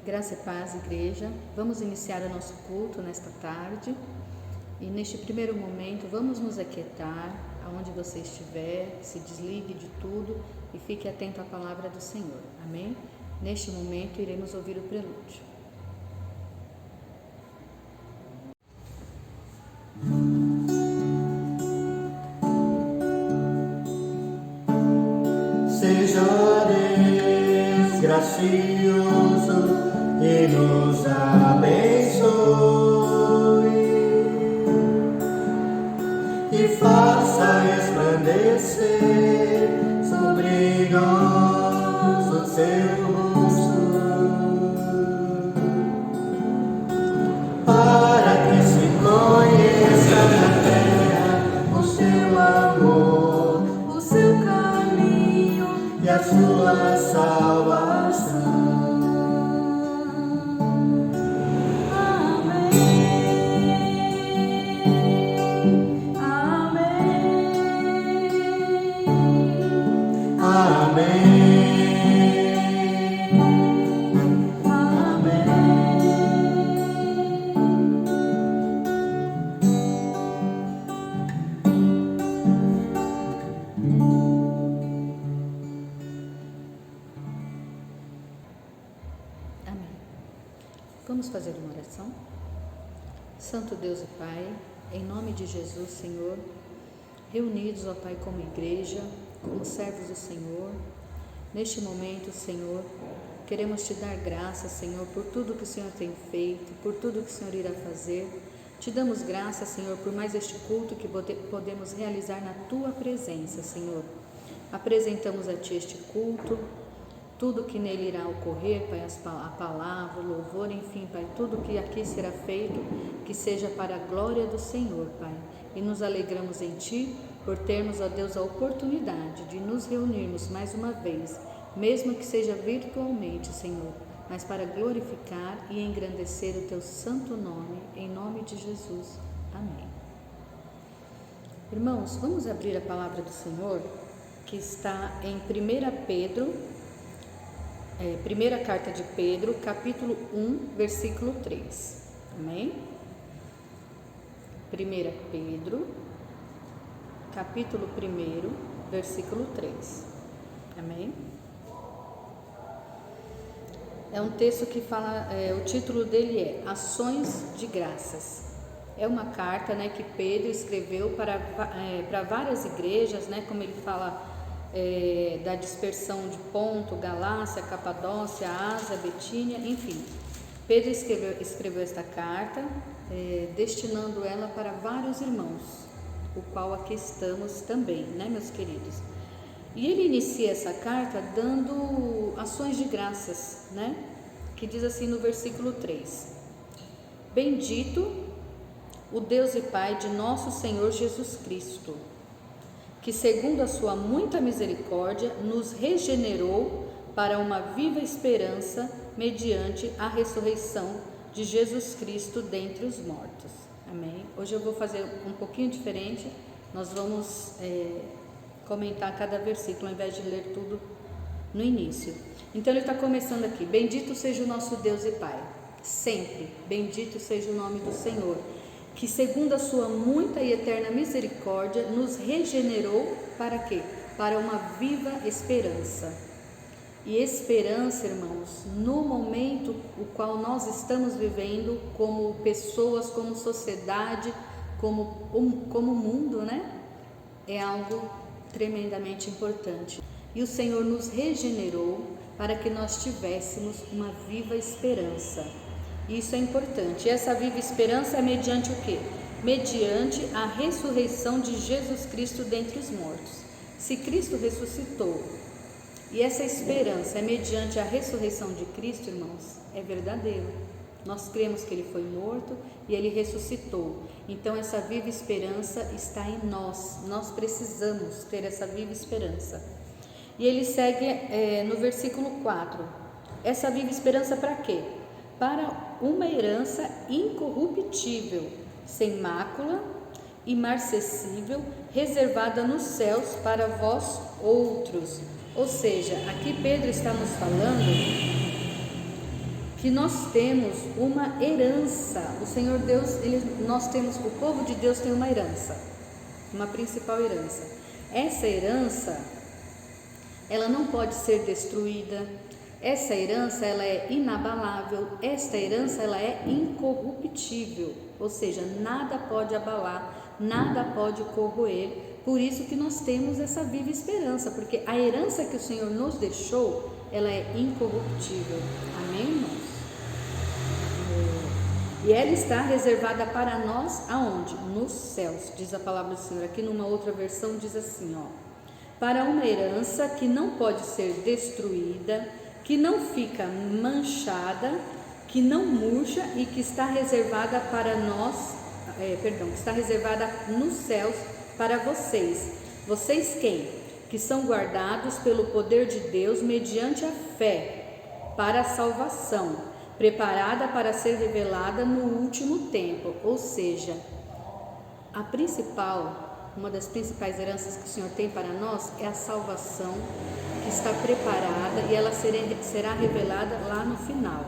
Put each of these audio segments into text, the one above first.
Graça e paz, igreja. Vamos iniciar o nosso culto nesta tarde. E neste primeiro momento, vamos nos aquietar, aonde você estiver, se desligue de tudo e fique atento à palavra do Senhor. Amém? Neste momento, iremos ouvir o prelúdio. Seja Deus gracioso e nos abençoe e faça resplandecer sobre nós o seu rosto, para que se conheça na terra o seu amor, o seu caminho e a sua salvação. Vamos fazer uma oração? Santo Deus e Pai, em nome de Jesus, Senhor, reunidos, ó Pai, como igreja, como servos do Senhor, neste momento, Senhor, queremos Te dar graças, Senhor, por tudo que o Senhor tem feito, por tudo que o Senhor irá fazer. Te damos graças, Senhor, por mais este culto que podemos realizar na Tua presença, Senhor. Apresentamos a Ti este culto, tudo que nele irá ocorrer, Pai, a palavra, o louvor, enfim, Pai, tudo que aqui será feito, que seja para a glória do Senhor, Pai. E nos alegramos em Ti por termos, ó Deus, a oportunidade de nos reunirmos mais uma vez, mesmo que seja virtualmente, Senhor, mas para glorificar e engrandecer o Teu santo nome, em nome de Jesus. Amém. Irmãos, vamos abrir a palavra do Senhor, que está em 1 Pedro, primeira carta de Pedro, capítulo 1, versículo 3. Amém? 1 Pedro, capítulo 1, versículo 3. Amém? É um texto que fala, o título dele é Ações de Graças. É uma carta, que Pedro escreveu para várias igrejas, como ele fala, da dispersão de Ponto, Galácia, Capadócia, Ásia, Betínia, enfim. Pedro escreveu esta carta, destinando ela para vários irmãos, o qual aqui estamos também, meus queridos. E ele inicia essa carta dando ações de graças, que diz assim no versículo 3: Bendito o Deus e Pai de nosso Senhor Jesus Cristo, que segundo a sua muita misericórdia nos regenerou para uma viva esperança mediante a ressurreição de Jesus Cristo dentre os mortos. Amém? Hoje eu vou fazer um pouquinho diferente, nós vamos comentar cada versículo ao invés de ler tudo no início. Então ele está começando aqui: bendito seja o nosso Deus e Pai, sempre, bendito seja o nome do Senhor, que segundo a sua muita e eterna misericórdia nos regenerou para quê? Para uma viva esperança. E esperança, irmãos, no momento o qual nós estamos vivendo como pessoas, como sociedade, como mundo, é algo tremendamente importante. E o Senhor nos regenerou para que nós tivéssemos uma viva esperança. Isso é importante. E essa viva esperança é mediante o quê? Mediante a ressurreição de Jesus Cristo dentre os mortos. Se Cristo ressuscitou e essa esperança é mediante a ressurreição de Cristo, irmãos, é verdadeiro. Nós cremos que Ele foi morto e Ele ressuscitou. Então essa viva esperança está em nós. Nós precisamos ter essa viva esperança. E ele segue no versículo 4. Essa viva esperança para quê? Para uma herança incorruptível, sem mácula, imarcessível, reservada nos céus para vós outros. Ou seja, aqui Pedro está nos falando que nós temos uma herança. O Senhor Deus, o povo de Deus tem uma herança, uma principal herança. Essa herança, ela não pode ser destruída. Essa herança, ela é inabalável. Esta herança, ela é incorruptível, ou seja, nada pode abalar, nada pode corroer. Por isso que nós temos essa viva esperança, porque a herança que o Senhor nos deixou, ela é incorruptível. Amém, irmãos? E ela está reservada para nós aonde? Nos céus, diz a palavra do Senhor. Aqui numa outra versão diz assim, ó: para uma herança que não pode ser destruída, que não fica manchada, que não murcha e que está reservada para nós, que está reservada nos céus para vocês. Vocês quem? Que são guardados pelo poder de Deus mediante a fé para a salvação, preparada para ser revelada no último tempo. Ou seja, uma das principais heranças que o Senhor tem para nós é a salvação, que está preparada e ela será revelada lá no final.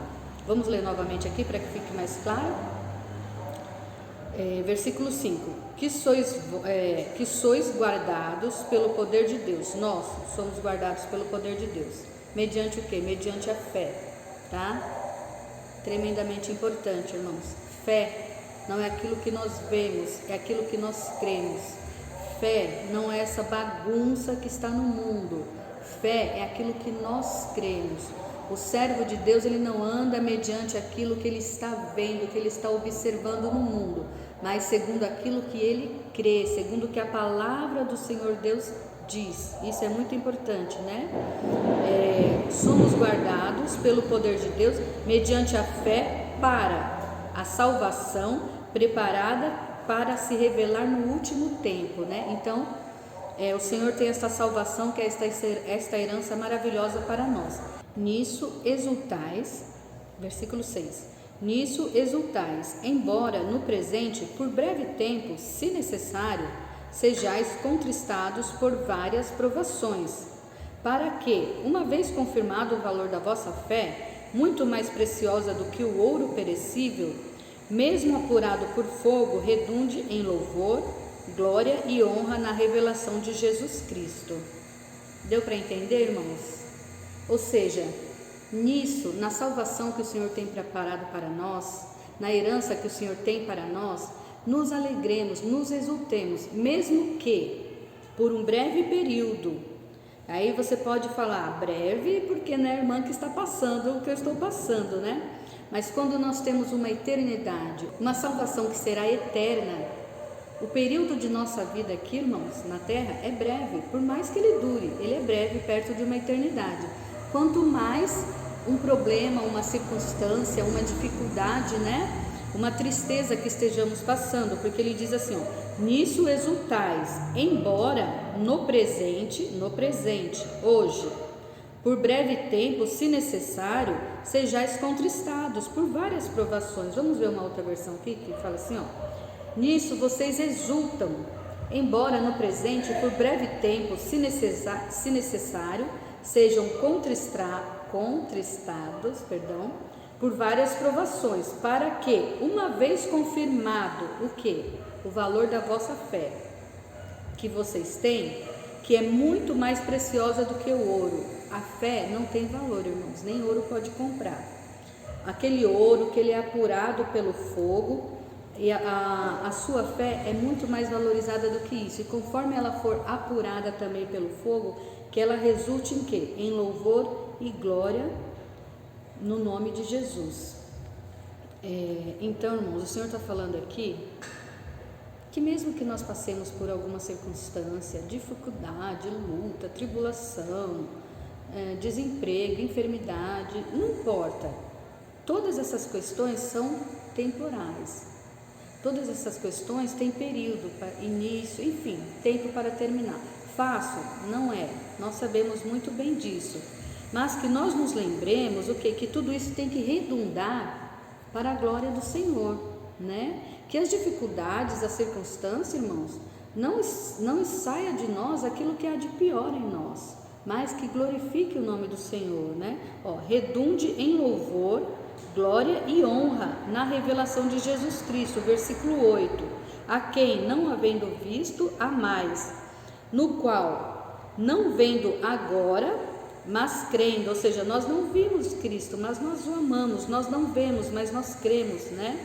Vamos ler novamente aqui para que fique mais claro. Versículo 5: que sois guardados pelo poder de Deus. Nós somos guardados pelo poder de Deus. Mediante o quê? Mediante a fé, tá? Tremendamente importante, irmãos. Fé não é aquilo que nós vemos, é aquilo que nós cremos. Fé não é essa bagunça que está no mundo. Fé é aquilo que nós cremos. O servo de Deus, ele não anda mediante aquilo que ele está vendo, que ele está observando no mundo, mas segundo aquilo que ele crê, segundo o que a palavra do Senhor Deus diz. Isso é muito importante, né? Somos guardados pelo poder de Deus mediante a fé para a salvação, preparada para se revelar no último tempo, né? Então, o Senhor tem esta salvação, que é esta herança maravilhosa para nós. Nisso exultais, versículo 6, nisso exultais, embora no presente, por breve tempo, se necessário, sejais contristados por várias provações, para que, uma vez confirmado o valor da vossa fé, muito mais preciosa do que o ouro perecível, mesmo apurado por fogo, redunde em louvor, glória e honra na revelação de Jesus Cristo. Deu para entender, irmãos? Ou seja, nisso, na salvação que o Senhor tem preparado para nós, na herança que o Senhor tem para nós, nos alegremos, nos exultemos, mesmo que por um breve período. Aí você pode falar, breve, porque não é a irmã que está passando o que eu estou passando, né? Mas quando nós temos uma eternidade, uma salvação que será eterna, o período de nossa vida aqui, irmãos, na terra é breve, por mais que ele dure, ele é breve perto de uma eternidade. Quanto mais um problema, uma circunstância, uma dificuldade, né? Uma tristeza que estejamos passando, porque ele diz assim, ó, nisso exultais, embora no presente, hoje, por breve tempo, se necessário, sejais contristados por várias provações. Vamos ver uma outra versão aqui que fala assim, ó, nisso vocês exultam, embora no presente, por breve tempo, se necessário, sejam contristados, por várias provações, para que, uma vez confirmado o quê? O valor da vossa fé, que vocês têm, que é muito mais preciosa do que o ouro. A fé não tem valor, irmãos, nem ouro pode comprar. Aquele ouro que ele é apurado pelo fogo, e a sua fé é muito mais valorizada do que isso. E conforme ela for apurada também pelo fogo, que ela resulte em quê? Em louvor e glória no nome de Jesus. Então, irmãos, o Senhor está falando aqui que mesmo que nós passemos por alguma circunstância, dificuldade, luta, tribulação, desemprego, enfermidade, não importa, todas essas questões são temporais, todas essas questões têm período, início, enfim, tempo para terminar. Fácil? Não é, nós sabemos muito bem disso, mas que nós nos lembremos que tudo isso tem que redundar para a glória do Senhor, né? Que as dificuldades, as circunstâncias, irmãos, não saia de nós aquilo que há de pior em nós, mas que glorifique o nome do Senhor, né? Redunde em louvor, glória e honra na revelação de Jesus Cristo, versículo 8, a quem, não havendo visto, há mais, no qual, não vendo agora, mas crendo, ou seja, nós não vimos Cristo, mas nós o amamos, nós não vemos, mas nós cremos, né?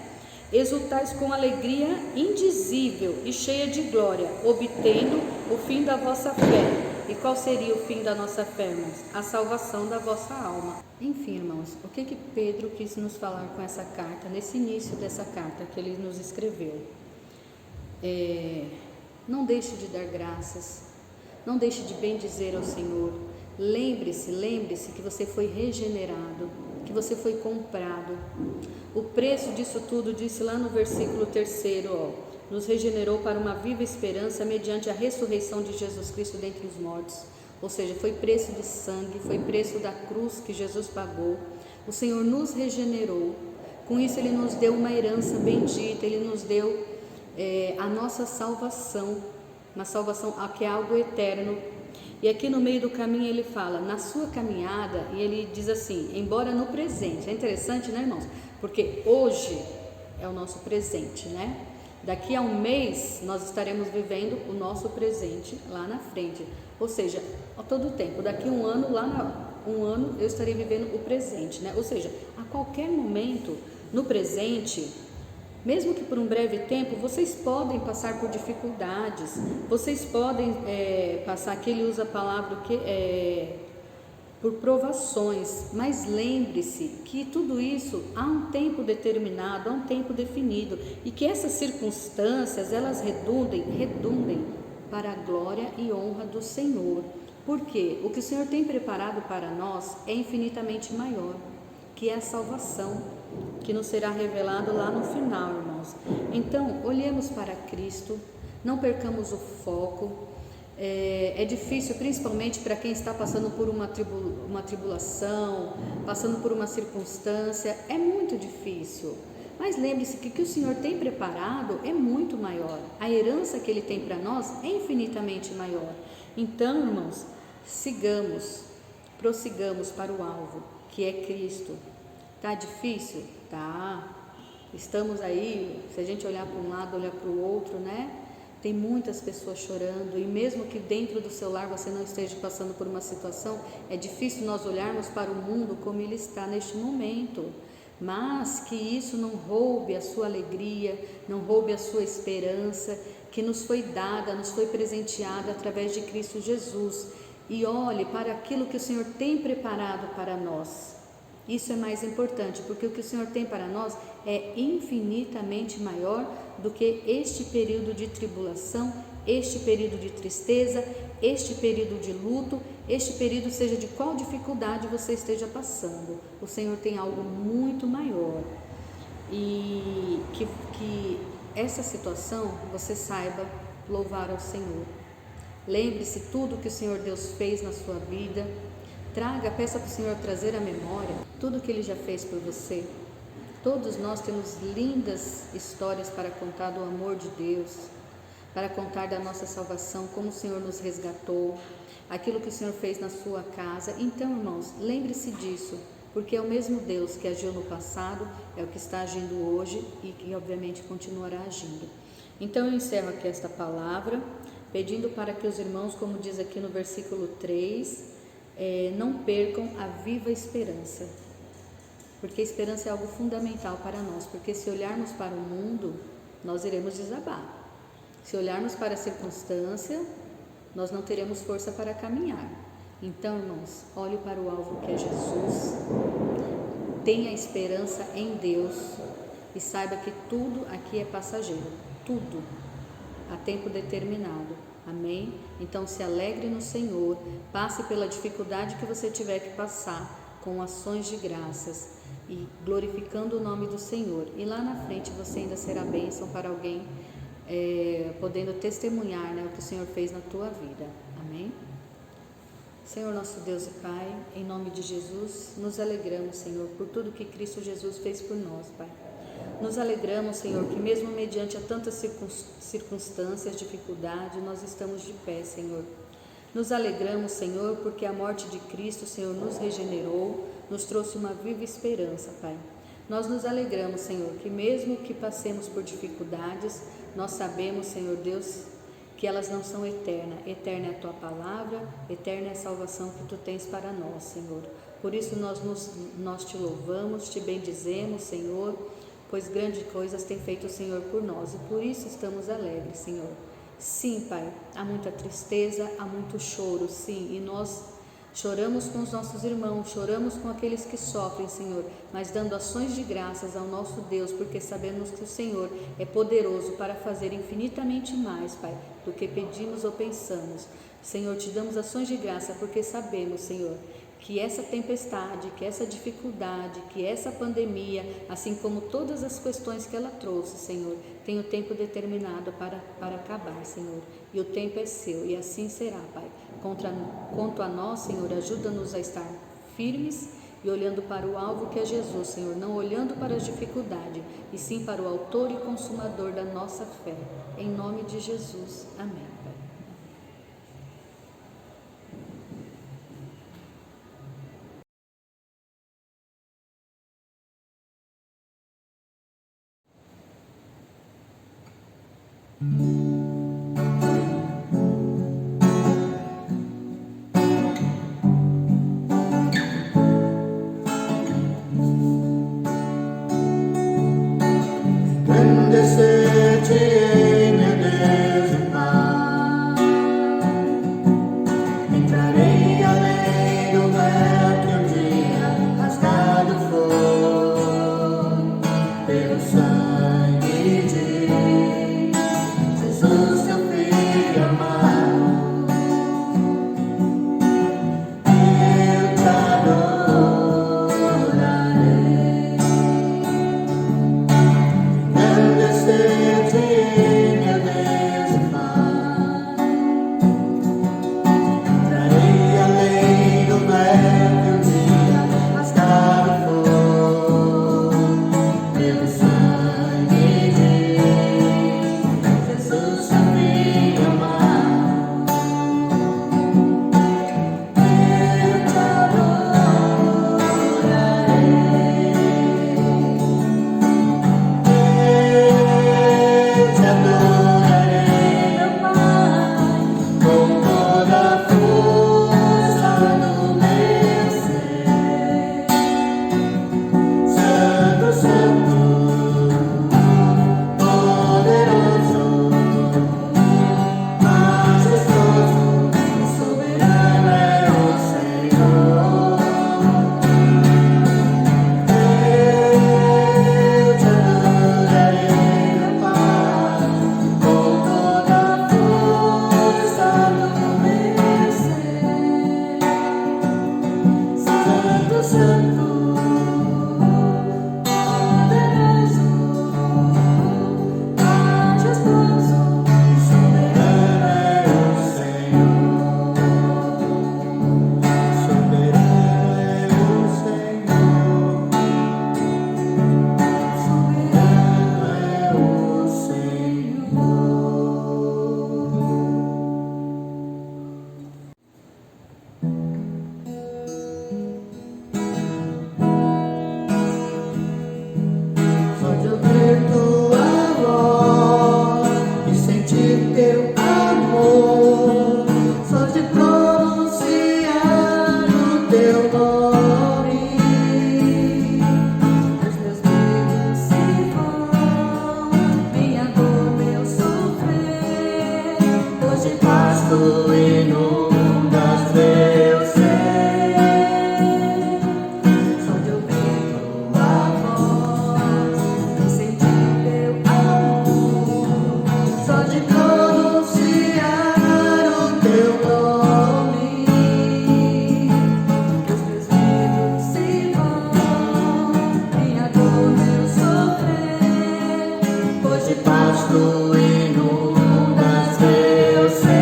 Exultais com alegria indizível e cheia de glória, obtendo o fim da vossa fé. E qual seria o fim da nossa fé, irmãos? A salvação da vossa alma. Enfim, irmãos, o que Pedro quis nos falar com essa carta, nesse início dessa carta que ele nos escreveu? Não deixe de dar graças, não deixe de bendizer ao Senhor. Lembre-se que você foi regenerado, que você foi comprado. O preço disso tudo, disse lá no versículo 3, nos regenerou para uma viva esperança mediante a ressurreição de Jesus Cristo dentre os mortos. Ou seja, foi preço de sangue, foi preço da cruz que Jesus pagou. O Senhor nos regenerou, com isso Ele nos deu uma herança bendita, Ele nos deu a nossa salvação, uma salvação que é algo eterno. E aqui no meio do caminho ele fala, na sua caminhada, e ele diz assim, embora no presente. É interessante, né, irmãos? Porque hoje é o nosso presente, né? Daqui a um mês nós estaremos vivendo o nosso presente lá na frente. Ou seja, a todo tempo, daqui a um ano, eu estarei vivendo o presente, né? Ou seja, a qualquer momento, no presente, mesmo que por um breve tempo, vocês podem passar por dificuldades, vocês podem passar, aqui ele usa a palavra por provações, mas lembre-se que tudo isso há um tempo determinado, há um tempo definido, e que essas circunstâncias, elas redundem para a glória e honra do Senhor, porque o que o Senhor tem preparado para nós é infinitamente maior, que é a salvação, que nos será revelado lá no final, irmãos. Então, olhemos para Cristo, não percamos o foco. É difícil, principalmente para quem está passando por uma tribulação, passando por uma circunstância, é muito difícil. Mas lembre-se que o que o Senhor tem preparado é muito maior. A herança que Ele tem para nós é infinitamente maior. Então, irmãos, prossigamos para o alvo, que é Cristo. Tá difícil? Tá. Estamos aí, se a gente olhar para um lado, olhar para o outro, né? Tem muitas pessoas chorando, e mesmo que dentro do seu lar você não esteja passando por uma situação, é difícil nós olharmos para o mundo como ele está neste momento, mas que isso não roube a sua alegria, não roube a sua esperança, que nos foi dada, nos foi presenteada através de Cristo Jesus, e olhe para aquilo que o Senhor tem preparado para nós. Isso é mais importante, porque o que o Senhor tem para nós é infinitamente maior do que este período de tribulação, este período de tristeza, este período de luto, este período, seja de qual dificuldade você esteja passando. O Senhor tem algo muito maior, e que essa situação você saiba louvar ao Senhor. Lembre-se tudo que o Senhor Deus fez na sua vida. Peça para o Senhor trazer à memória tudo que Ele já fez por você. Todos nós temos lindas histórias para contar do amor de Deus, para contar da nossa salvação, como o Senhor nos resgatou, aquilo que o Senhor fez na sua casa. Então, irmãos, lembre-se disso, porque é o mesmo Deus que agiu no passado, é o que está agindo hoje e que obviamente continuará agindo. Então eu encerro aqui esta palavra, pedindo para que os irmãos, como diz aqui no versículo 3, não percam a viva esperança, porque a esperança é algo fundamental para nós, porque se olharmos para o mundo, nós iremos desabar. Se olharmos para a circunstância, nós não teremos força para caminhar. Então, irmãos, olhe para o alvo que é Jesus, tenha esperança em Deus e saiba que tudo aqui é passageiro, tudo, a tempo determinado. Amém? Então se alegre no Senhor, passe pela dificuldade que você tiver que passar com ações de graças e glorificando o nome do Senhor, e lá na frente você ainda será bênção para alguém, podendo testemunhar, né, o que o Senhor fez na tua vida. Amém? Senhor nosso Deus e Pai, em nome de Jesus, nos alegramos, Senhor, por tudo que Cristo Jesus fez por nós, Pai. Nos alegramos, Senhor, que mesmo mediante a tantas circunstâncias, dificuldade, nós estamos de pé, Senhor. Nos alegramos, Senhor, porque a morte de Cristo, Senhor, nos regenerou, nos trouxe uma viva esperança, Pai. Nós nos alegramos, Senhor, que mesmo que passemos por dificuldades, nós sabemos, Senhor Deus, que elas não são eternas. Eterna é a Tua palavra, eterna é a salvação que Tu tens para nós, Senhor. Por isso nós Te louvamos, Te bendizemos, Senhor, pois grandes coisas tem feito o Senhor por nós e por isso estamos alegres, Senhor. Sim, Pai, há muita tristeza, há muito choro, sim, e nós choramos com os nossos irmãos, choramos com aqueles que sofrem, Senhor, mas dando ações de graças ao nosso Deus, porque sabemos que o Senhor é poderoso para fazer infinitamente mais, Pai, do que pedimos ou pensamos. Senhor, te damos ações de graça, porque sabemos, Senhor, que essa tempestade, que essa dificuldade, que essa pandemia, assim como todas as questões que ela trouxe, Senhor, tem o tempo determinado para acabar, Senhor, e o tempo é seu, e assim será, Pai. Quanto a nós, Senhor, ajuda-nos a estar firmes e olhando para o alvo que é Jesus, Senhor, não olhando para as dificuldades, e sim para o autor e consumador da nossa fé. Em nome de Jesus. Amém, Pai. Engrandecer-te-ei, meu Deus e Pai. Entrarei além do véu que um dia rasgado foi pelo sangue de Jesus, teu Filho amado. Eu te adorarei. Engrandecer-te-ei, meu Deus e Pai. Entrarei além do véu que um dia rasgado foi pelo sangue de Jesus, teu Filho amado. Eu te adorarei, meu Pai, com toda a força do meu ser. Santo, Santo, poderoso, majestoso, soberano é o Senhor. Eu te adorarei, meu Pai, com toda a força do meu ser. Santo, Santo, poderoso, majestoso, soberano é o Senhor. Soberano é o Senhor. Soberano é o Senhor. Só de ouvir tua voz e sentir teu amor, só de pronunciar o teu nome, os meus medos se vão, minha dor, meu sofrer, hoje pasto inundas meu ser. Só de ouvir tua voz e sentir teu amor, só de pronunciar o teu nome, que os meus medos se vão, minha dor, meu sofrer, hoje pasto inundas meu ser.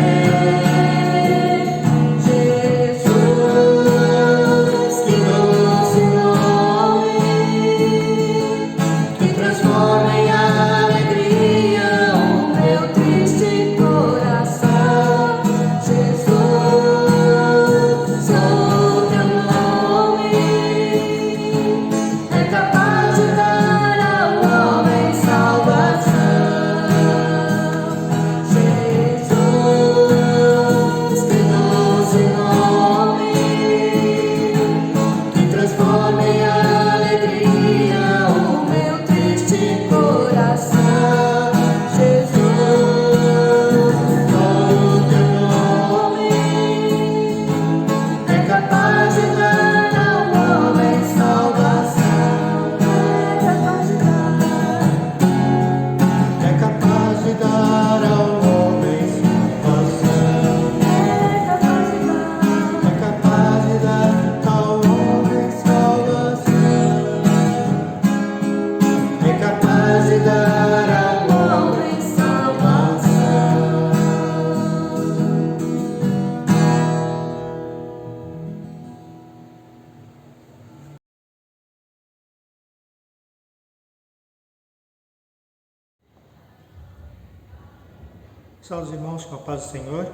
Salve os irmãos, com a paz do Senhor.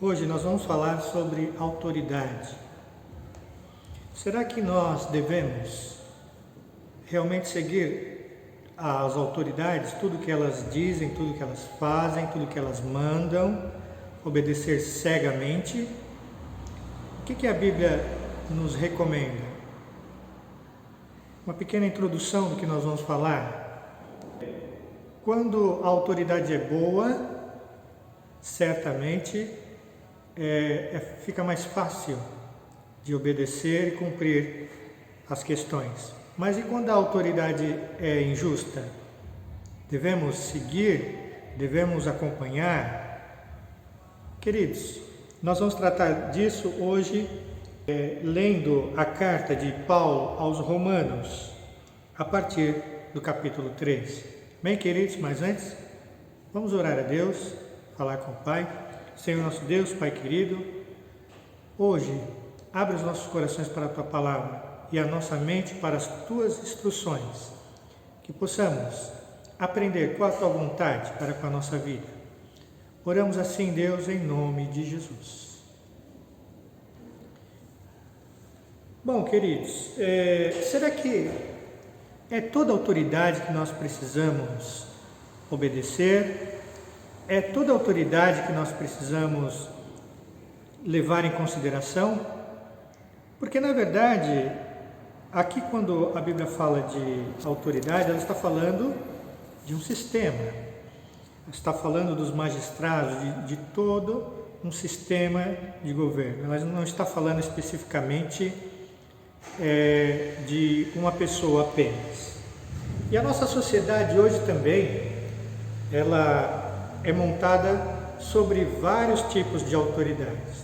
Hoje nós vamos falar sobre autoridade. Será que nós devemos realmente seguir as autoridades, tudo que elas dizem, tudo que elas fazem, tudo que elas mandam, obedecer cegamente? O que a Bíblia nos recomenda? Uma pequena introdução do que nós vamos falar. Quando a autoridade é boa, certamente fica mais fácil de obedecer e cumprir as questões. Mas e quando a autoridade é injusta? Devemos seguir? Devemos acompanhar? Queridos, nós vamos tratar disso hoje lendo a carta de Paulo aos Romanos, a partir do capítulo 3. Bem, queridos, mas antes, vamos orar a Deus, falar com o Pai. Senhor nosso Deus, Pai querido, hoje, abre os nossos corações para a Tua Palavra e a nossa mente para as Tuas instruções, que possamos aprender qual a Tua vontade para com a nossa vida. Oramos assim, Deus, em nome de Jesus. Bom, queridos, será que é toda autoridade que nós precisamos obedecer? É toda autoridade que nós precisamos levar em consideração? Porque, na verdade, aqui quando a Bíblia fala de autoridade, ela está falando de um sistema. Ela está falando dos magistrados, de todo um sistema de governo. Ela não está falando especificamente de uma pessoa apenas. E a nossa sociedade hoje também, ela é montada sobre vários tipos de autoridades.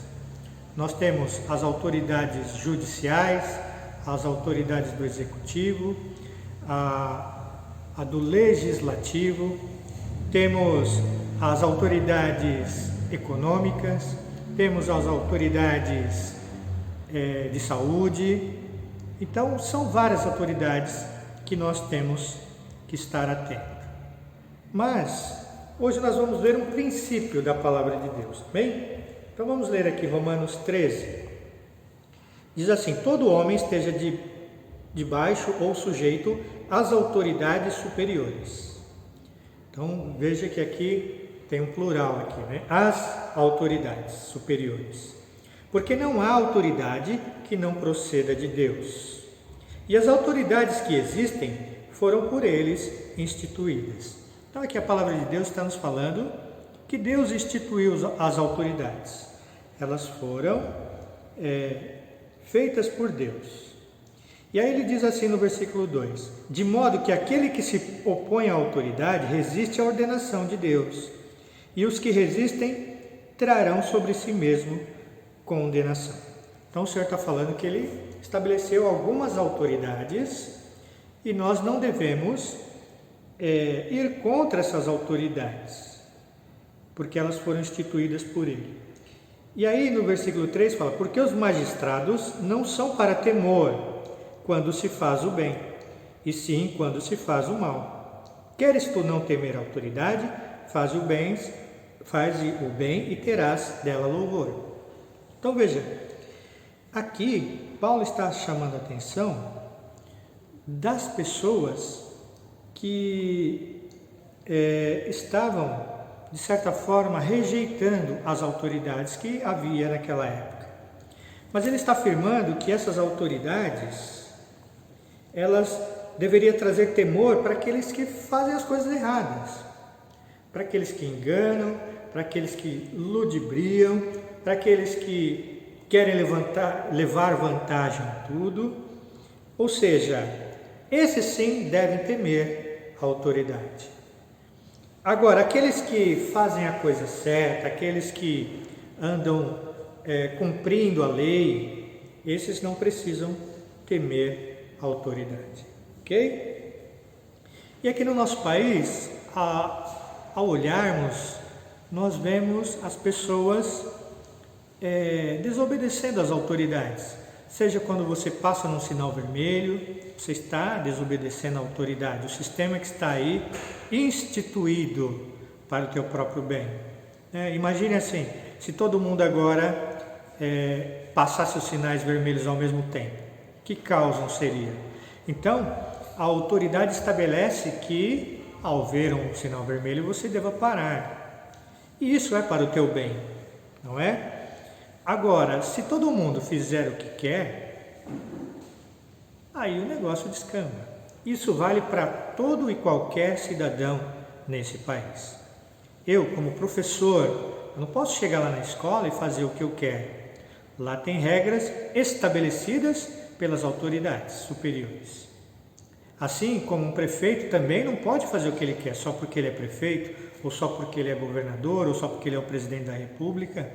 Nós temos as autoridades judiciais, as autoridades do executivo, a do legislativo, temos as autoridades econômicas, temos as autoridades de saúde. Então, são várias autoridades que nós temos que estar atentos. Mas, hoje nós vamos ver um princípio da Palavra de Deus, bem? Então, vamos ler aqui Romanos 13. Diz assim: todo homem esteja debaixo ou sujeito às autoridades superiores. Então, veja que aqui tem um plural aqui, né? As autoridades superiores. Porque não há autoridade que não proceda de Deus. E as autoridades que existem foram por eles instituídas. Então aqui a palavra de Deus está nos falando que Deus instituiu as autoridades. Elas foram feitas por Deus. E aí ele diz assim no versículo 2: de modo que aquele que se opõe à autoridade resiste à ordenação de Deus, e os que resistem trarão sobre si mesmo condenação. Então o Senhor está falando que Ele estabeleceu algumas autoridades e nós não devemos ir contra essas autoridades, porque elas foram instituídas por Ele. E aí no versículo 3 fala: porque os magistrados não são para temor quando se faz o bem, e sim quando se faz o mal. Queres tu não temer a autoridade? Faz o bem e terás dela louvor. Então veja, aqui Paulo está chamando a atenção das pessoas que estavam, de certa forma, rejeitando as autoridades que havia naquela época. Mas ele está afirmando que essas autoridades, elas deveriam trazer temor para aqueles que fazem as coisas erradas, para aqueles que enganam, para aqueles que ludibriam, para aqueles que querem levar vantagem em tudo. Ou seja, esses sim devem temer a autoridade. Agora, aqueles que fazem a coisa certa, aqueles que andam cumprindo a lei, esses não precisam temer a autoridade. Ok? E aqui no nosso país, ao olharmos, nós vemos as pessoas desobedecendo às autoridades. Seja quando você passa num sinal vermelho, você está desobedecendo à autoridade. O sistema que está aí instituído para o teu próprio bem. Imagine assim, se todo mundo agora passasse os sinais vermelhos ao mesmo tempo, que caos não seria? Então, a autoridade estabelece que, ao ver um sinal vermelho, você deva parar. E isso é para o teu bem, não é? Agora, se todo mundo fizer o que quer, aí o negócio descamba. Isso vale para todo e qualquer cidadão nesse país. Eu, como professor, eu não posso chegar lá na escola e fazer o que eu quero. Lá tem regras estabelecidas pelas autoridades superiores. Assim como um prefeito também não pode fazer o que ele quer só porque ele é prefeito, ou só porque ele é governador, ou só porque ele é o presidente da república.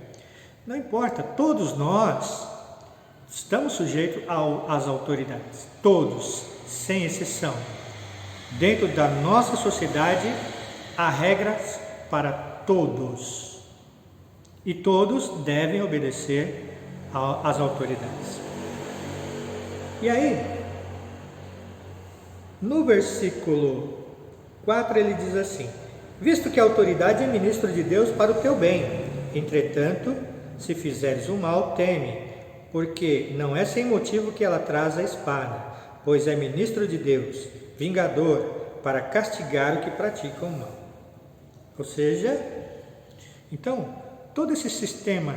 Não importa, todos nós estamos sujeitos às autoridades. Todos, sem exceção. Dentro da nossa sociedade, há regras para todos. E todos devem obedecer às autoridades. E aí, no versículo 4 ele diz assim: visto que a autoridade é ministro de Deus para o teu bem, entretanto, se fizeres o mal, teme, porque não é sem motivo que ela traz a espada, pois é ministro de Deus, vingador, para castigar o que pratica o mal. Ou seja, então, todo esse sistema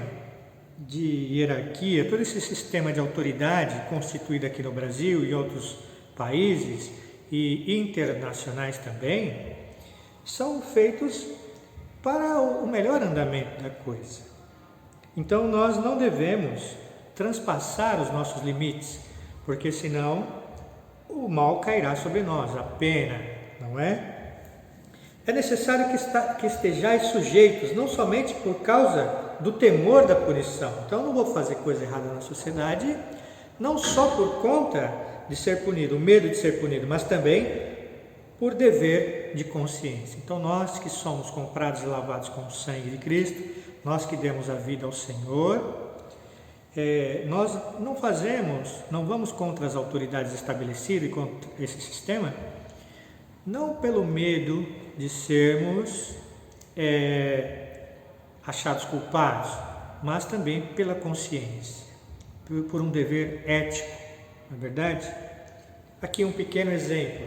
de hierarquia, todo esse sistema de autoridade constituído aqui no Brasil e outros países e internacionais também, são feitos para o melhor andamento da coisa. Então nós não devemos transpassar os nossos limites, porque senão o mal cairá sobre nós, a pena, não é? É necessário que estejais sujeitos, não somente por causa do temor da punição. Então eu não vou fazer coisa errada na sociedade, não só por conta de ser punido, o medo de ser punido, mas também por dever de consciência. Então nós que somos comprados e lavados com o sangue de Cristo, nós que demos a vida ao Senhor, nós não vamos contra as autoridades estabelecidas e contra esse sistema, não pelo medo de sermos achados culpados, mas também pela consciência, por um dever ético, não é verdade? Aqui um pequeno exemplo.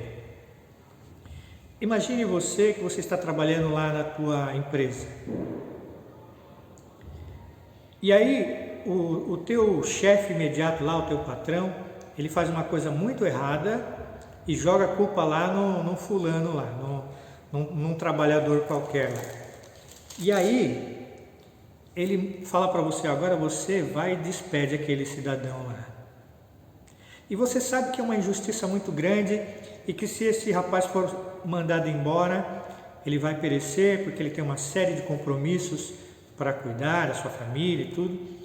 Imagine que você está trabalhando lá na tua empresa. E aí o teu chefe imediato lá, o teu patrão, ele faz uma coisa muito errada e joga a culpa lá no fulano lá, num trabalhador qualquer lá. E aí ele fala para você: agora você vai e despede aquele cidadão lá. E você sabe que é uma injustiça muito grande e que se esse rapaz for mandado embora, ele vai perecer porque ele tem uma série de compromissos para cuidar da sua família e tudo.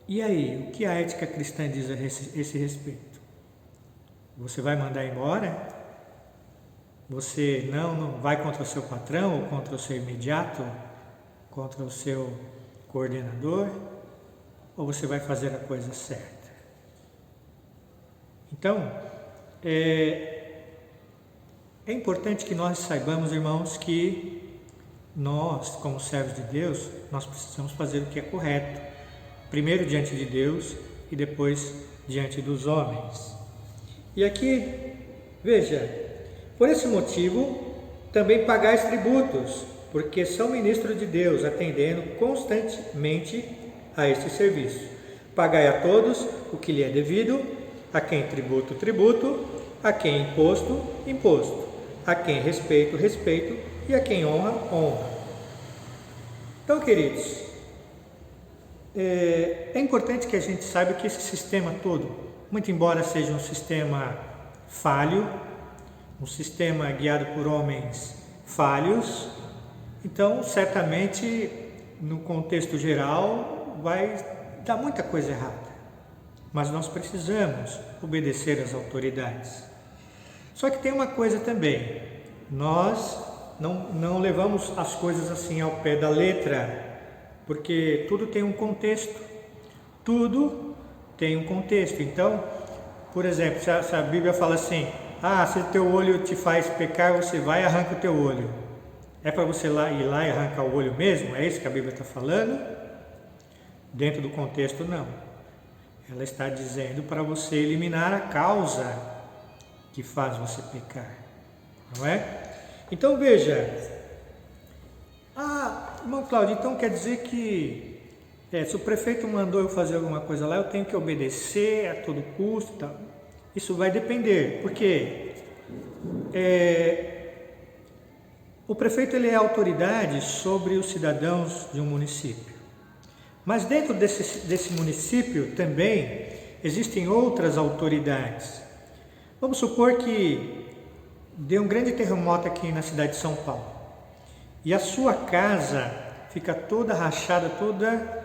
E aí, o que a ética cristã diz a esse respeito? Você vai mandar embora? Você não vai contra o seu patrão ou contra o seu imediato, contra o seu coordenador? Ou você vai fazer a coisa certa? Então, é importante que nós saibamos, irmãos, que nós, como servos de Deus, nós precisamos fazer o que é correto. Primeiro diante de Deus e depois diante dos homens. E aqui, veja, por esse motivo, também pagais tributos, porque são ministros de Deus, atendendo constantemente a este serviço. Pagai a todos o que lhe é devido, a quem tributo, tributo, a quem imposto, imposto, a quem respeito, respeito, e a quem honra, honra. Então, queridos, é importante que a gente saiba que esse sistema todo, muito embora seja um sistema falho, um sistema guiado por homens falhos, então certamente no contexto geral vai dar muita coisa errada. Mas nós precisamos obedecer às autoridades. Só que tem uma coisa também, nós não levamos as coisas assim ao pé da letra, porque tudo tem um contexto, tudo tem um contexto. Então, por exemplo, se a Bíblia fala assim: se teu olho te faz pecar, você vai e arranca o teu olho. É para você ir lá e arrancar o olho mesmo? É isso que a Bíblia está falando? Dentro do contexto, não. Ela está dizendo para você eliminar a causa que faz você pecar, não é? Então veja, irmão Cláudio, então quer dizer que se o prefeito mandou eu fazer alguma coisa lá, eu tenho que obedecer a todo custo e tal. Isso vai depender, porque o prefeito ele é autoridade sobre os cidadãos de um município. Mas dentro desse município também existem outras autoridades. Vamos supor que deu um grande terremoto aqui na cidade de São Paulo e a sua casa fica toda rachada, toda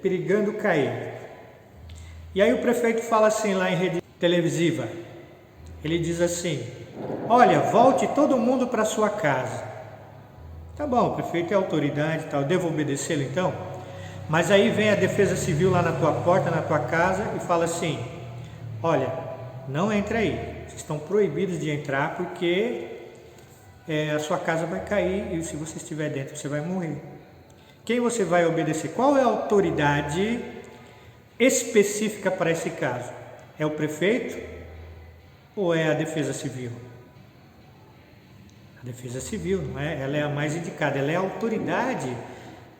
perigando cair. E aí o prefeito fala assim lá em rede televisiva, ele diz assim: olha, volte todo mundo para sua casa. Tá bom, o prefeito é autoridade e tal, devo obedecê-lo então? Mas aí vem a defesa civil lá na tua porta, na tua casa e fala assim: olha, não entre aí, vocês estão proibidos de entrar porque a sua casa vai cair e se você estiver dentro você vai morrer. Quem você vai obedecer? Qual é a autoridade específica para esse caso? É o prefeito ou é a defesa civil? A defesa civil, não é? Ela é a mais indicada, ela é a autoridade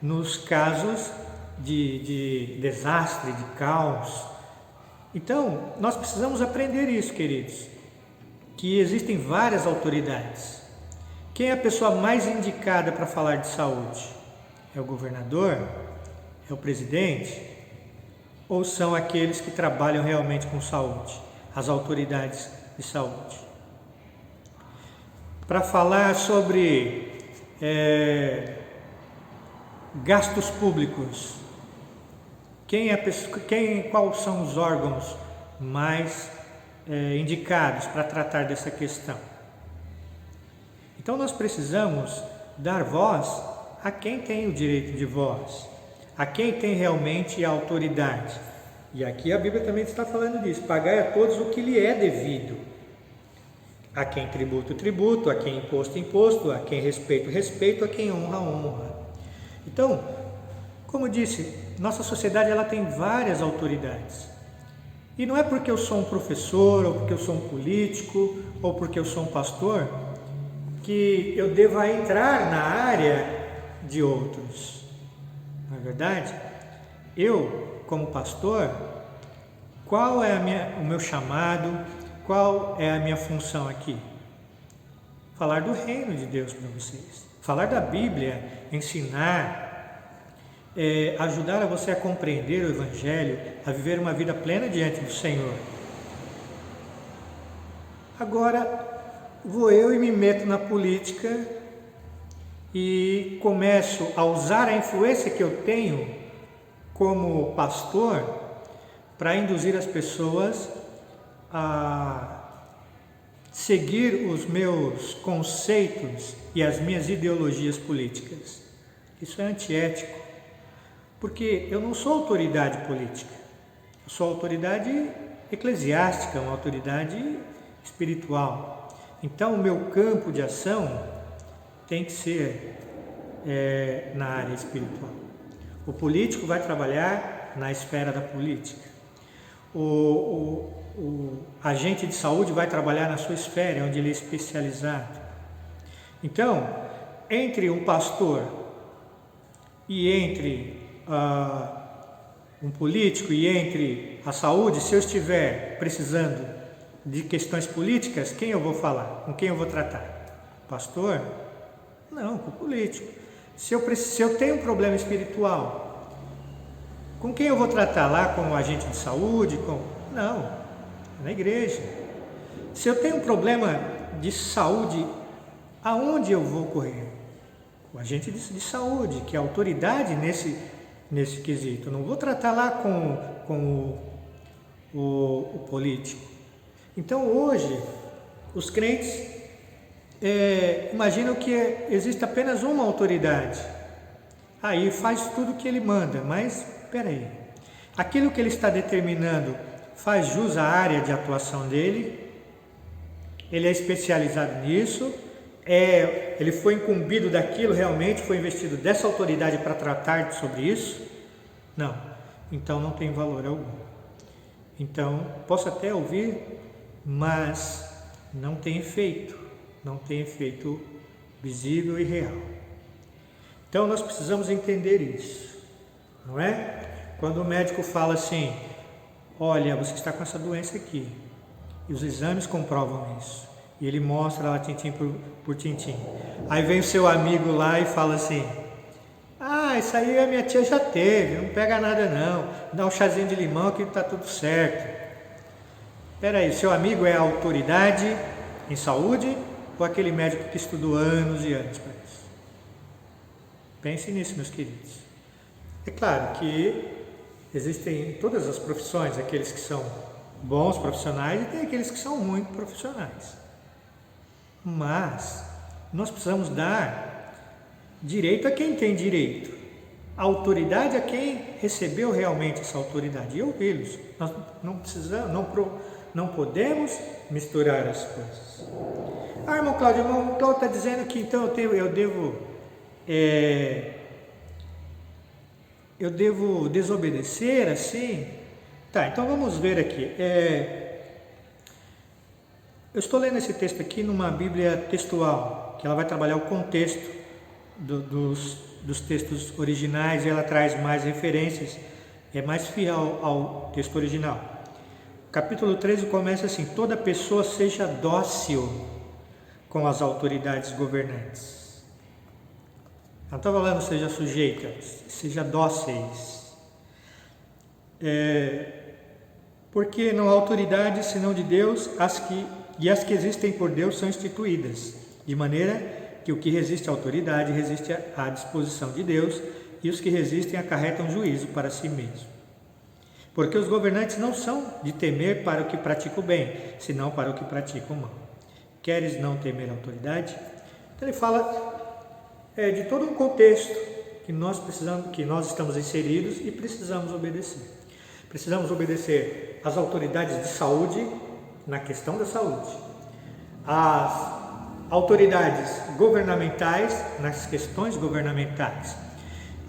nos casos de desastre, de caos. Então, nós precisamos aprender isso, queridos, que existem várias autoridades. Quem é a pessoa mais indicada para falar de saúde? É o governador? É o presidente? Ou são aqueles que trabalham realmente com saúde? As autoridades de saúde? Para falar sobre gastos públicos, quais são os órgãos mais indicados para tratar dessa questão? Então nós precisamos dar voz a quem tem o direito de voz, a quem tem realmente a autoridade. E aqui a Bíblia também está falando disso: pagai a todos o que lhe é devido. A quem tributo, tributo, a quem imposto, imposto, a quem respeito, respeito, a quem honra, honra. Então, como eu disse, nossa sociedade ela tem várias autoridades. E não é porque eu sou um professor, ou porque eu sou um político, ou porque eu sou um pastor, que eu deva entrar na área de outros. Não é verdade? Eu, como pastor, qual é o meu chamado? Qual é a minha função aqui? Falar do reino de Deus para vocês. Falar da Bíblia, ensinar, ajudar a você a compreender o Evangelho, a viver uma vida plena diante do Senhor. Agora, vou eu e me meto na política e começo a usar a influência que eu tenho como pastor para induzir as pessoas a seguir os meus conceitos e as minhas ideologias políticas. Isso é antiético, porque eu não sou autoridade política, eu sou autoridade eclesiástica, uma autoridade espiritual. Então o meu campo de ação tem que ser na área espiritual. O político vai trabalhar na esfera da política. O agente de saúde vai trabalhar na sua esfera, onde ele é especializado. Então, entre um pastor e entre um político e entre a saúde, se eu estiver precisando de questões políticas, quem eu vou falar? Com quem eu vou tratar? Pastor? Não, com o político. Se eu tenho um problema espiritual, com quem eu vou tratar? Lá com o agente de saúde? Não, na igreja. Se eu tenho um problema de saúde, aonde eu vou correr? O agente de saúde, que é a autoridade nesse quesito. Eu não vou tratar lá com o político. Então hoje, os crentes imaginam que existe apenas uma autoridade. Aí faz tudo o que ele manda, mas espera aí. Aquilo que ele está determinando faz jus à área de atuação dele, ele é especializado nisso, ele foi incumbido daquilo realmente, foi investido dessa autoridade para tratar sobre isso? Não. Então não tem valor algum. Então, posso até ouvir, mas não tem efeito. Não tem efeito visível e real. Então nós precisamos entender isso, não é? Quando o médico fala assim, olha, você está com essa doença aqui, e os exames comprovam isso, e ele mostra lá tintim por tintim. Aí vem o seu amigo lá e fala assim, isso aí a minha tia já teve, não pega nada não, dá um chazinho de limão que está tudo certo. Espera aí, seu amigo é a autoridade em saúde ou aquele médico que estudou anos e anos para isso? Pense nisso, meus queridos. É claro que existem em todas as profissões aqueles que são bons profissionais e tem aqueles que são muito profissionais. Mas nós precisamos dar direito a quem tem direito, autoridade a quem recebeu realmente essa autoridade e ouvi-los. Nós não precisamos, não podemos misturar as coisas. Irmão Cláudio está dizendo que então eu devo desobedecer assim? Tá, então vamos ver aqui. Eu estou lendo esse texto aqui numa Bíblia textual, que ela vai trabalhar o contexto dos textos originais e ela traz mais referências, é mais fiel ao texto original. Capítulo 13 começa assim: toda pessoa seja dócil com as autoridades governantes. Não está falando seja sujeita, seja dóceis. Porque não há autoridade senão de Deus, as que existem por Deus são instituídas, de maneira que o que resiste à autoridade resiste à disposição de Deus, e os que resistem acarretam juízo para si mesmo. Porque os governantes não são de temer para o que pratica o bem, senão para o que pratica o mal. Queres não temer a autoridade? Então ele fala de todo um contexto que nós estamos inseridos e precisamos obedecer. Precisamos obedecer às autoridades de saúde na questão da saúde, às autoridades governamentais nas questões governamentais,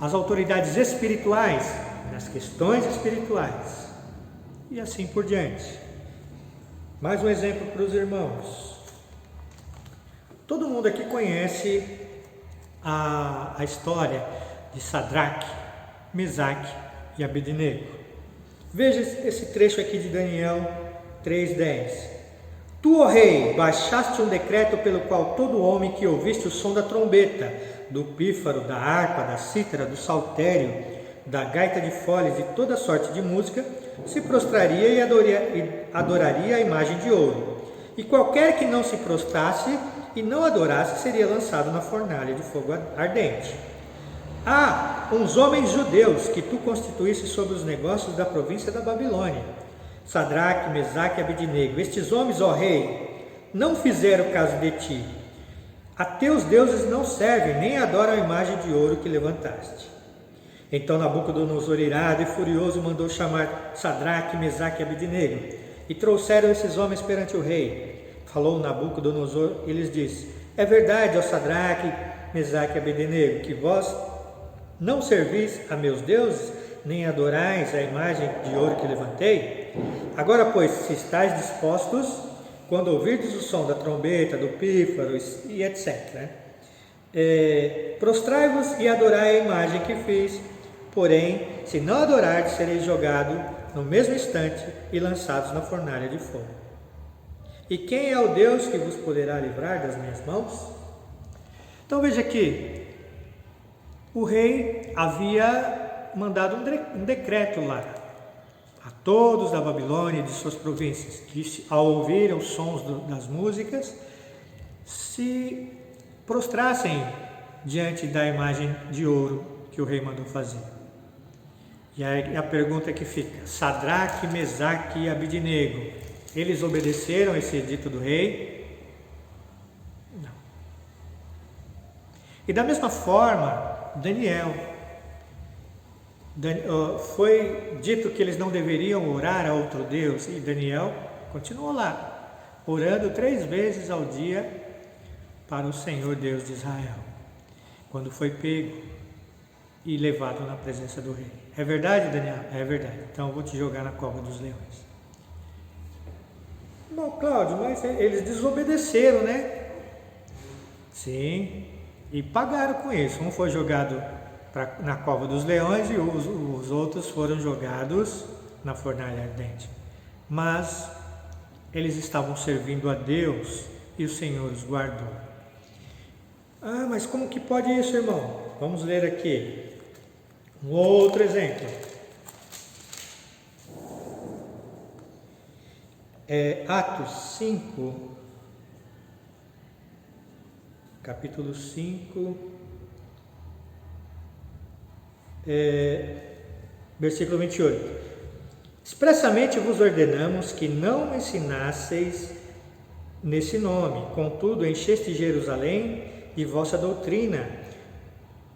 às autoridades espirituais nas questões espirituais e assim por diante. Mais um exemplo para os irmãos. Todo mundo aqui conhece a história de Sadraque, Mesaque e Abednego. Veja esse trecho aqui de Daniel 3:10. Tu, ó rei, baixaste um decreto pelo qual todo homem que ouviste o som da trombeta, do pífaro, da harpa, da cítara, do saltério, da gaita de foles e toda sorte de música, se prostraria e adoraria a imagem de ouro. E qualquer que não se prostrasse e não adorasse seria lançado na fornalha de fogo ardente. Uns homens judeus que tu constituísse sobre os negócios da província da Babilônia, Sadraque, Mesaque e Abednego. Estes homens, ó rei, não fizeram caso de ti. A teus deuses não servem, nem adoram a imagem de ouro que levantaste. Então Nabucodonosor, irado e furioso, mandou chamar Sadraque, Mesaque e Abednego, e trouxeram esses homens perante o rei. Falou Nabucodonosor e lhes disse: é verdade, ó Sadraque, Mesaque e Abednego, que vós não servis a meus deuses, nem adorais a imagem de ouro que levantei? Agora, pois, se estáis dispostos, quando ouvirdes o som da trombeta, do pífaro e etc., prostrai-vos e adorai a imagem que fiz. Porém, se não adorardes, sereis jogados no mesmo instante e lançados na fornalha de fogo. E quem é o Deus que vos poderá livrar das minhas mãos? Então veja aqui, o rei havia mandado um decreto lá a todos da Babilônia e de suas províncias, que ao ouvirem os sons das músicas, se prostrassem diante da imagem de ouro que o rei mandou fazer. E aí a pergunta que fica: Sadraque, Mesaque e Abednego, eles obedeceram esse edito do rei? Não. E da mesma forma, Daniel, foi dito que eles não deveriam orar a outro Deus, e Daniel continuou lá, orando 3 vezes ao dia, para o Senhor Deus de Israel, quando foi pego e levado na presença do rei. É verdade, Daniel? É verdade. Então eu vou te jogar na cova dos leões. Não, Cláudio, mas eles desobedeceram, né? Sim, e pagaram com isso. Um foi jogado na cova dos leões e os outros foram jogados na fornalha ardente. Mas eles estavam servindo a Deus e o Senhor os guardou. Ah, mas como que pode isso, irmão? Vamos ler aqui um outro exemplo. Atos 5, capítulo 5, versículo 28. Expressamente vos ordenamos que não ensinasseis nesse nome, contudo encheste Jerusalém de vossa doutrina,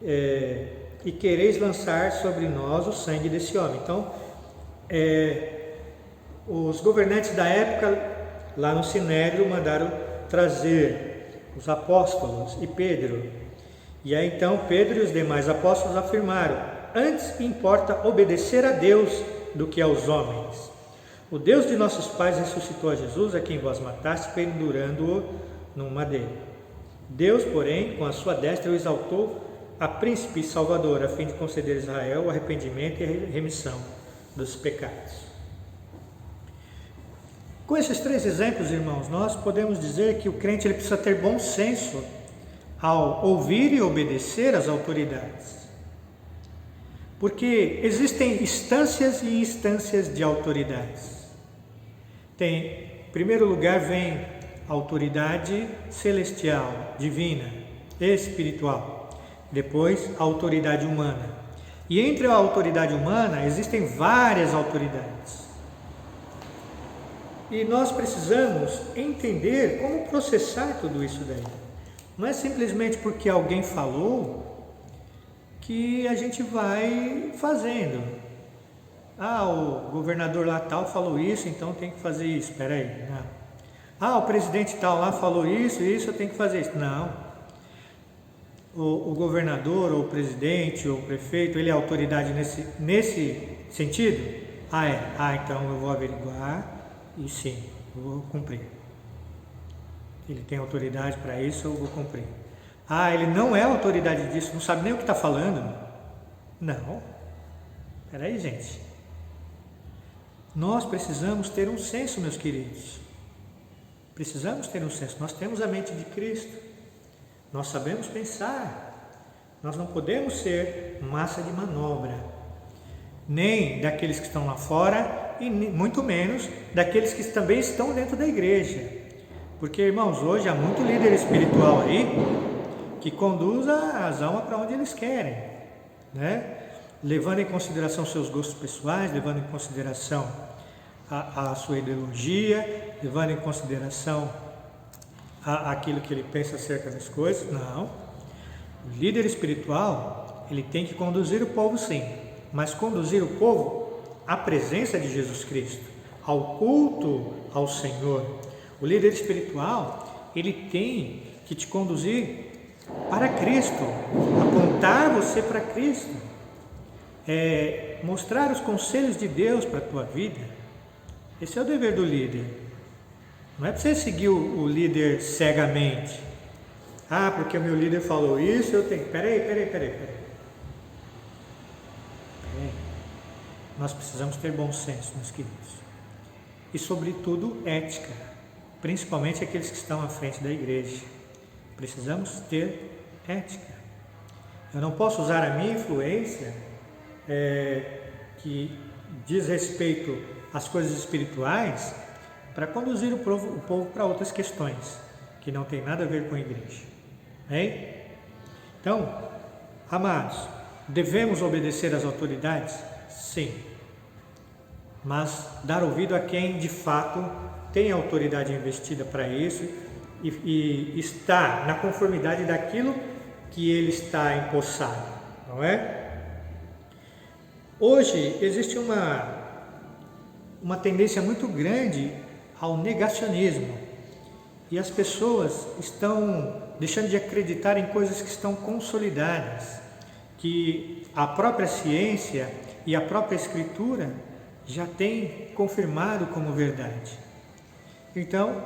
e quereis lançar sobre nós o sangue desse homem. Então, os governantes da época, lá no Sinédrio, mandaram trazer os apóstolos e Pedro. E aí então Pedro e os demais apóstolos afirmaram: antes importa obedecer a Deus do que aos homens. O Deus de nossos pais ressuscitou a Jesus, a quem vós mataste, pendurando-o num madeiro. Deus, porém, com a sua destra o exaltou a príncipe e salvador, a fim de conceder a Israel o arrependimento e a remissão dos pecados. Com esses três exemplos, irmãos, nós podemos dizer que o crente ele precisa ter bom senso ao ouvir e obedecer às autoridades. Porque existem instâncias e instâncias de autoridades. Em primeiro lugar vem a autoridade celestial, divina, espiritual. Depois a autoridade humana. E entre a autoridade humana existem várias autoridades. E nós precisamos entender como processar tudo isso daí. Não é simplesmente porque alguém falou que a gente vai fazendo. Ah, o governador lá tal falou isso, então tem que fazer isso. Espera aí, não. Ah, o presidente tal lá falou isso, eu tenho que fazer isso. Não. O governador, ou o presidente, ou o prefeito, ele é autoridade nesse sentido? Ah, é. Ah, então eu vou averiguar. E sim, eu vou cumprir. Ele tem autoridade para isso, eu vou cumprir. Ah, ele não é autoridade disso, não sabe nem o que está falando. Não. Espera aí, gente. Nós precisamos ter um senso, meus queridos. Precisamos ter um senso. Nós temos a mente de Cristo. Nós sabemos pensar. Nós não podemos ser massa de manobra. Nem daqueles que estão lá fora, e muito menos daqueles que também estão dentro da igreja. Porque, irmãos, hoje há muito líder espiritual aí que conduz as almas para onde eles querem, né? Levando em consideração seus gostos pessoais, levando em consideração a sua ideologia, levando em consideração aquilo que ele pensa acerca das coisas. Não. O líder espiritual, ele tem que conduzir o povo, sim, mas conduzir o povo à presença de Jesus Cristo, ao culto ao Senhor. O líder espiritual, ele tem que te conduzir para Cristo, apontar você para Cristo, mostrar os conselhos de Deus para a tua vida. Esse é o dever do líder. Não é para você seguir o líder cegamente. Ah, porque o meu líder falou isso, eu tenho. Peraí. Nós precisamos ter bom senso, meus queridos. E, sobretudo, ética. Principalmente aqueles que estão à frente da igreja. Precisamos ter ética. Eu não posso usar a minha influência, que diz respeito às coisas espirituais, para conduzir o povo para outras questões, que não tem nada a ver com a igreja. Hein? Então, amados, devemos obedecer às autoridades? Sim, mas dar ouvido a quem de fato tem autoridade investida para isso e está na conformidade daquilo que ele está empossado, não é? Hoje existe uma tendência muito grande ao negacionismo. E as pessoas estão deixando de acreditar em coisas que estão consolidadas, que a própria ciência e a própria Escritura já têm confirmado como verdade. Então,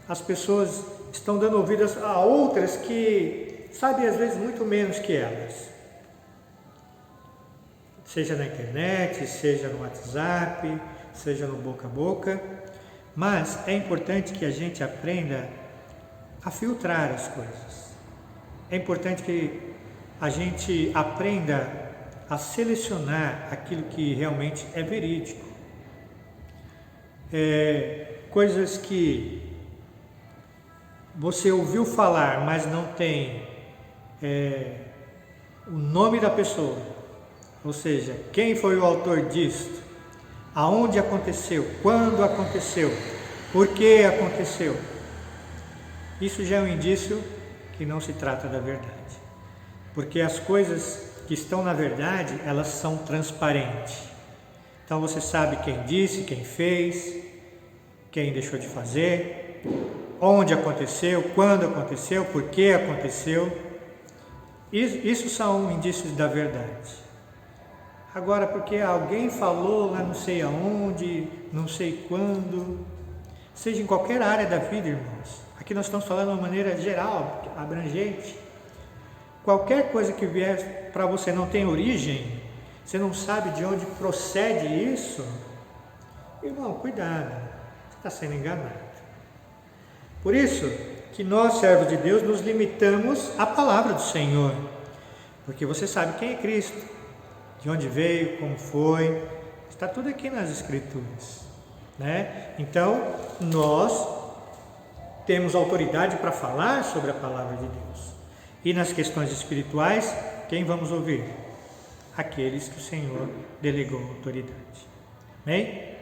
as pessoas estão dando ouvidos a outras que sabem às vezes muito menos que elas. Seja na internet, seja no WhatsApp, seja no boca a boca. Mas é importante que a gente aprenda a filtrar as coisas. É importante que a gente aprenda a selecionar aquilo que realmente é verídico. Coisas que você ouviu falar, mas não tem o nome da pessoa, ou seja, quem foi o autor disto, aonde aconteceu, quando aconteceu, por que aconteceu. Isso já é um indício que não se trata da verdade. Porque as coisas que estão na verdade, elas são transparentes. Então você sabe quem disse, quem fez, quem deixou de fazer, onde aconteceu, quando aconteceu, por que aconteceu. Isso são indícios da verdade. Agora, porque alguém falou lá não sei aonde, não sei quando, seja em qualquer área da vida, irmãos. Aqui nós estamos falando de uma maneira geral, abrangente. Qualquer coisa que vier para você não tem origem, você não sabe de onde procede isso, irmão, cuidado, você está sendo enganado. Por isso que nós, servos de Deus, nos limitamos à palavra do Senhor, porque você sabe quem é Cristo, de onde veio, como foi, está tudo aqui nas Escrituras, né? Então, nós temos autoridade para falar sobre a palavra de Deus. E nas questões espirituais, quem vamos ouvir? Aqueles que o Senhor delegou autoridade. Amém?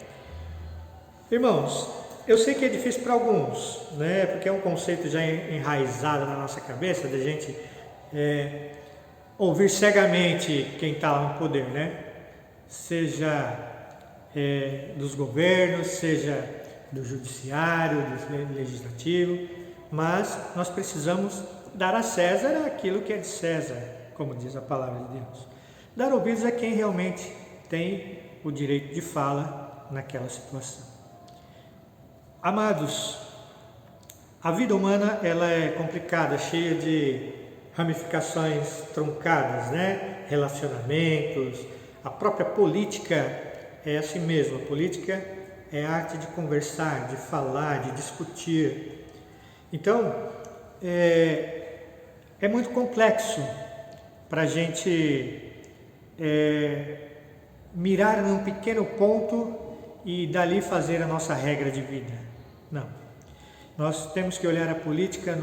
Irmãos, eu sei que é difícil para alguns, né? Porque é um conceito já enraizado na nossa cabeça, da gente ouvir cegamente quem está lá no poder, né? Seja dos governos, seja do judiciário, do legislativo, mas nós precisamos dar a César aquilo que é de César, como diz a palavra de Deus. Dar ouvidos a quem realmente tem o direito de fala naquela situação. Amados, a vida humana ela é complicada, cheia de ramificações truncadas, né? Relacionamentos, a própria política é assim mesmo. A política é a arte de conversar, de falar, de discutir. Então, é muito complexo para a gente mirar num pequeno ponto e dali fazer a nossa regra de vida. Não. Nós temos que olhar a política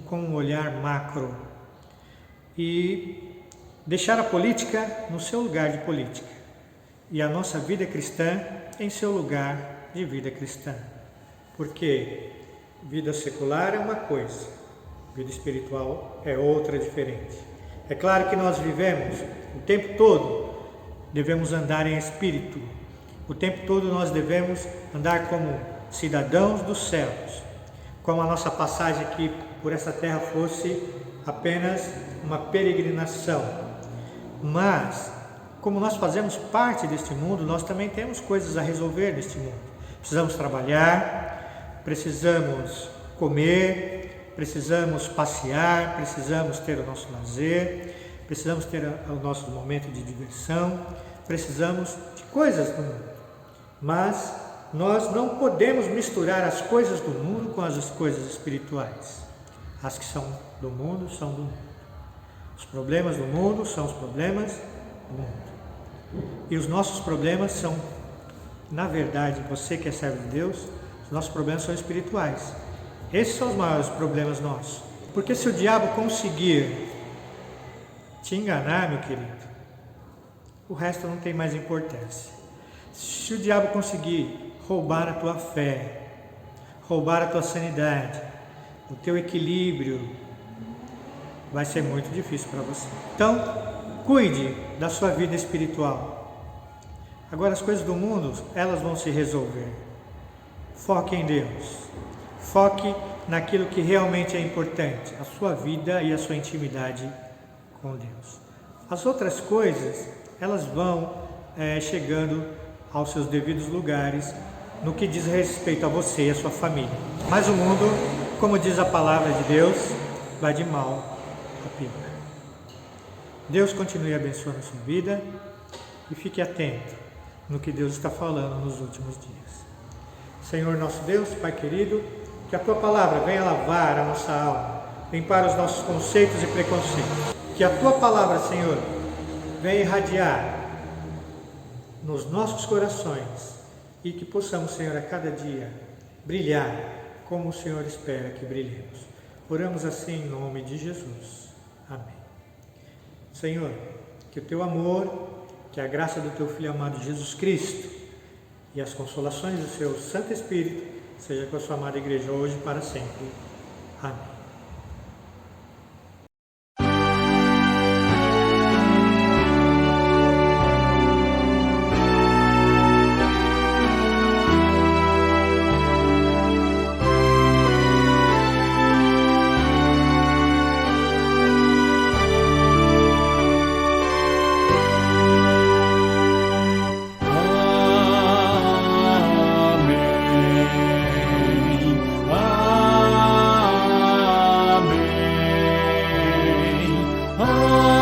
com um olhar macro e deixar a política no seu lugar de política e a nossa vida cristã em seu lugar de vida cristã. Porque vida secular é uma coisa, vida espiritual é outra diferente. É claro que nós vivemos o tempo todo, devemos andar em espírito, o tempo todo nós devemos andar como cidadãos dos céus, como a nossa passagem aqui por essa terra fosse apenas uma peregrinação. Mas, como nós fazemos parte deste mundo, nós também temos coisas a resolver neste mundo. Precisamos trabalhar, precisamos comer, precisamos passear, precisamos ter o nosso lazer, precisamos ter o nosso momento de diversão, precisamos de coisas do mundo. Mas nós não podemos misturar as coisas do mundo com as coisas espirituais. As que são do mundo, são do mundo. Os problemas do mundo são os problemas do mundo. E os nossos problemas são, na verdade, você que é servo de Deus, os nossos problemas são espirituais. Esses são os maiores problemas nossos. Porque se o diabo conseguir te enganar, meu querido, o resto não tem mais importância. Se o diabo conseguir roubar a tua fé, roubar a tua sanidade, o teu equilíbrio, vai ser muito difícil para você. Então, cuide da sua vida espiritual. Agora, as coisas do mundo, elas vão se resolver. Foque em Deus. Foque naquilo que realmente é importante, a sua vida e a sua intimidade com Deus. As outras coisas, elas vão chegando aos seus devidos lugares no que diz respeito a você e a sua família. Mas o mundo, como diz a palavra de Deus, vai de mal a pior. Deus continue abençoando a sua vida e fique atento no que Deus está falando nos últimos dias. Senhor nosso Deus, Pai querido, que a Tua palavra venha lavar a nossa alma, limpar os nossos conceitos e preconceitos. Que a Tua palavra, Senhor, venha irradiar nos nossos corações e que possamos, Senhor, a cada dia brilhar como o Senhor espera que brilhemos. Oramos assim em nome de Jesus. Amém. Senhor, que o Teu amor, que a graça do Teu Filho amado Jesus Cristo e as consolações do Seu Santo Espírito seja com a sua amada igreja hoje e para sempre. Amém. Amém.